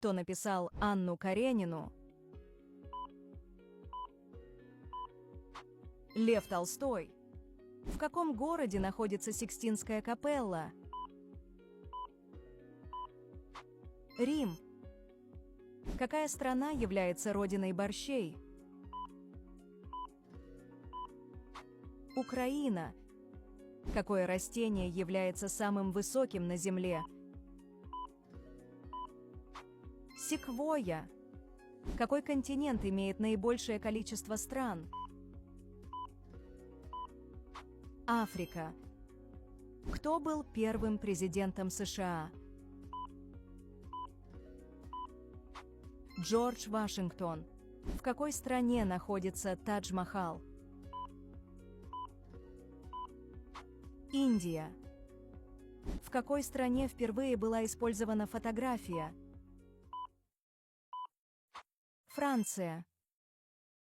Кто написал Анну Каренину? Лев Толстой. В каком городе находится Сикстинская капелла? Рим. Какая страна является родиной борщей? Украина. Какое растение является самым высоким на Земле? Секвойя. Какой континент имеет наибольшее количество стран? Африка. Кто был первым президентом США? Джордж Вашингтон. В какой стране находится Тадж-Махал? Индия. В какой стране впервые была использована фотография? Франция.